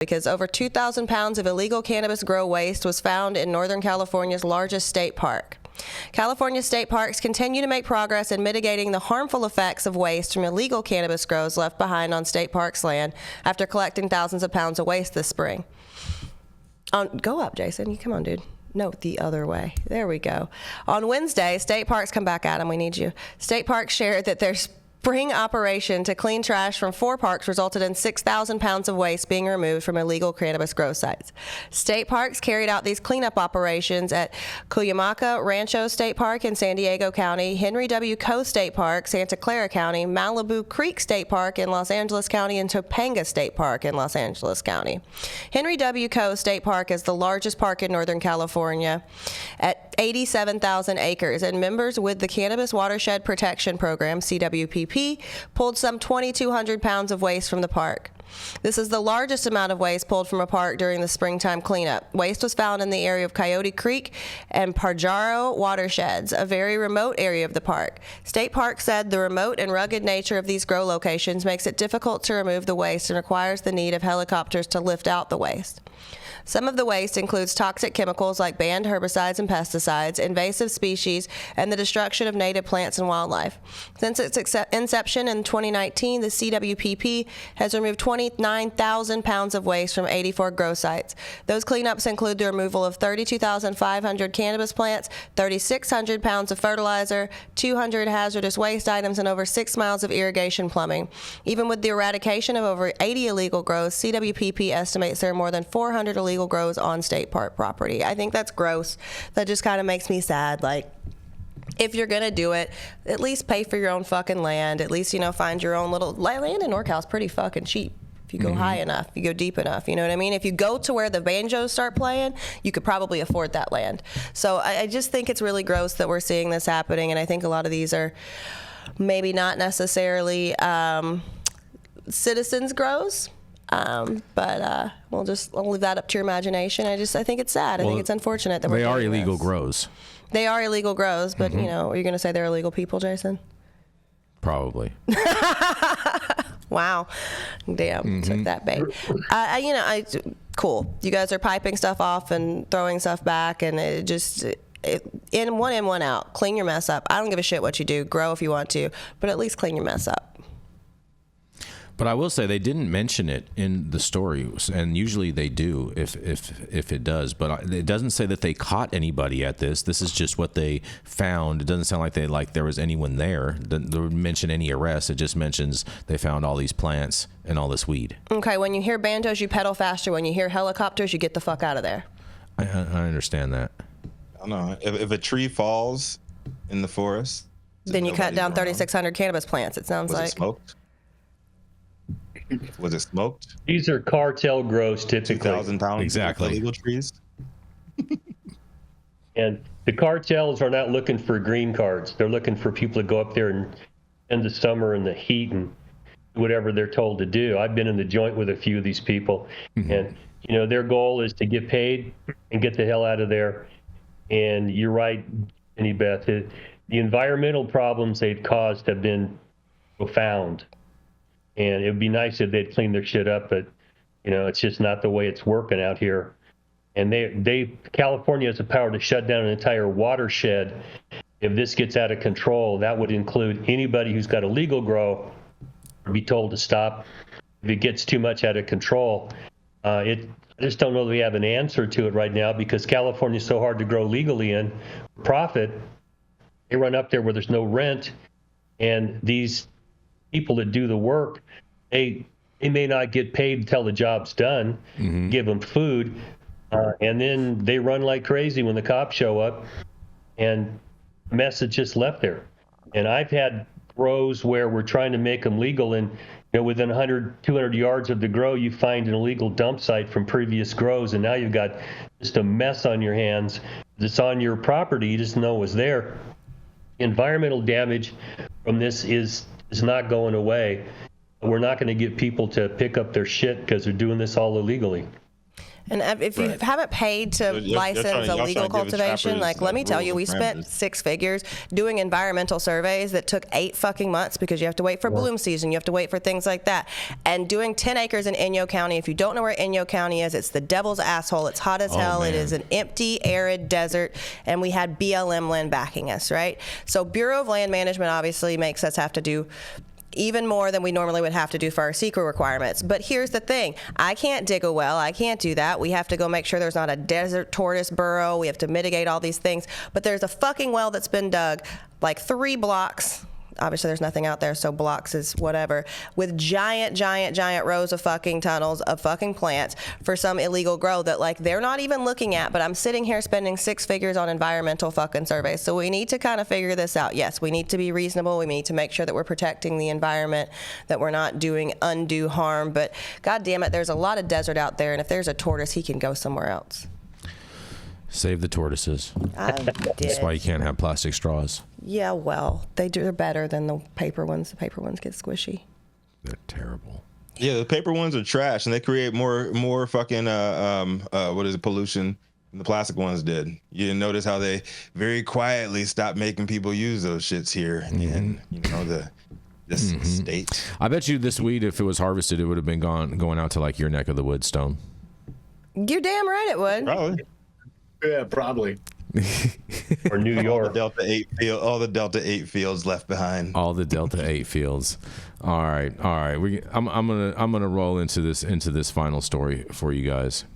because over 2,000 pounds of illegal cannabis grow waste was found in Northern California's largest state park. California state parks continue to make progress in mitigating the harmful effects of waste from illegal cannabis grows left behind on state parks land after collecting thousands of pounds of waste this spring. Go up, Jason. Come on, dude. No, the other way. There we go. On Wednesday, state parks, come back, Adam, we need you. State parks shared that their spring operation to clean trash from 4 parks resulted in 6,000 pounds of waste being removed from illegal cannabis grow sites. State parks carried out these cleanup operations at Cuyamaca Rancho State Park in San Diego County, Henry W. Coe State Park, Santa Clara County, Malibu Creek State Park in Los Angeles County, and Topanga State Park in Los Angeles County. Henry W. Coe State Park is the largest park in Northern California at 87,000 acres, and members with the Cannabis Watershed Protection Program, CWPP, pulled some 2,200 pounds of waste from the park. This is the largest amount of waste pulled from a park during the springtime cleanup. Waste was found in the area of Coyote Creek and Pajaro watersheds, a very remote area of the park. State Park said the remote and rugged nature of these grow locations makes it difficult to remove the waste and requires the need of helicopters to lift out the waste. Some of the waste includes toxic chemicals like banned herbicides and pesticides, invasive species, and the destruction of native plants and wildlife. Since its inception in 2019, the CWPP has removed 29,000 pounds of waste from 84 grow sites. Those cleanups include the removal of 32,500 cannabis plants, 3,600 pounds of fertilizer, 200 hazardous waste items, and over 6 miles of irrigation plumbing. Even with the eradication of over 80 illegal grows, CWPP estimates there are more than 400 illegal grows on state park property. I think that's gross. That just kind of makes me sad. Like, if you're gonna do it, at least pay for your own fucking land. At least, find your own little land in NorCal's pretty fucking cheap. If you go high enough, you go deep enough, you know what I mean? If you go to where the banjos start playing, you could probably afford that land. So I just think it's really gross that we're seeing this happening, and I think a lot of these are maybe not necessarily citizens grows. But I'll leave that up to your imagination. I think it's sad. I think it's unfortunate that they are illegal grows. They are illegal grows, but are you going to say they're illegal people, Jason? Probably. Wow, damn, took that bait. Cool. You guys are piping stuff off and throwing stuff back, and it just. In, one out. Clean your mess up. I don't give a shit what you do. Grow if you want to, but at least clean your mess up. But I will say they didn't mention it in the story, and usually they do if it does. But it doesn't say that they caught anybody at this. This is just what they found. It doesn't sound like there was anyone there. It doesn't mention any arrests. It just mentions they found all these plants and all this weed. Okay, when you hear banjos, you pedal faster. When you hear helicopters, you get the fuck out of there. I understand that. I don't know. If a tree falls in the forest, then you cut down 3,600 cannabis plants, it sounds like. Was it smoked? Was it smoked? These are cartel grows typically. 2,000 pounds exactly. Of illegal trees. And the cartels are not looking for green cards. They're looking for people to go up there and spend the summer in the heat and whatever they're told to do. I've been in the joint with a few of these people, and their goal is to get paid and get the hell out of there. And you're right, Jenny Beth. The environmental problems they've caused have been profound. And it would be nice if they'd clean their shit up, but it's just not the way it's working out here. And California has the power to shut down an entire watershed if this gets out of control. That would include anybody who's got a legal grow, be told to stop. If it gets too much out of control, I just don't know that we have an answer to it right now, because California is so hard to grow legally in for profit. They run up there where there's no rent, and these people that do the work, they may not get paid until the job's done. Give them food, and then they run like crazy when the cops show up, and the mess is just left there. And I've had grows where we're trying to make them legal, and within 100, 200 yards of the grow, you find an illegal dump site from previous grows, and now you've got just a mess on your hands. It's on your property, you just know it was there. Environmental damage from this is not going away. We're not going to get people to pick up their shit because they're doing this all illegally. And if you haven't paid to license illegal cultivation, like, let me tell you, we spent 6 figures doing environmental surveys that took 8 fucking months because you have to wait for bloom season, you have to wait for things like that. And doing 10 acres in Inyo County, if you don't know where Inyo County is, it's the devil's asshole. It's hot as hell. Man. It is an empty, arid desert, and we had BLM land backing us, right? So Bureau of Land Management obviously makes us have to do even more than we normally would have to do for our secret requirements. But here's the thing. I can't dig a well. I can't do that. We have to go make sure there's not a desert tortoise burrow. We have to mitigate all these things. But there's a fucking well that's been dug like 3 blocks. Obviously, there's nothing out there, so blocks is whatever, with giant rows of fucking tunnels of fucking plants for some illegal grow that, like, they're not even looking at. But I'm sitting here spending 6 figures on environmental fucking surveys. So we need to kind of figure this out. Yes, we need to be reasonable. We need to make sure that we're protecting the environment, that we're not doing undue harm. But God damn it, there's a lot of desert out there, and if there's a tortoise, he can go somewhere else. Save the tortoises. That's why you can't have plastic straws. Yeah, well, they're better than the paper ones. The paper ones get squishy. They're terrible. Yeah, the paper ones are trash, and they create more fucking pollution than the plastic ones did. You didn't notice how they very quietly stopped making people use those shits here in this state. I bet you this weed, if it was harvested, it would have been going out to like your neck of the woods, Stone. You're damn right it would. Probably. Yeah, probably. Or New York. All the Delta 8 fields left behind. All the Delta 8 fields. All right. I'm gonna roll into this final story for you guys.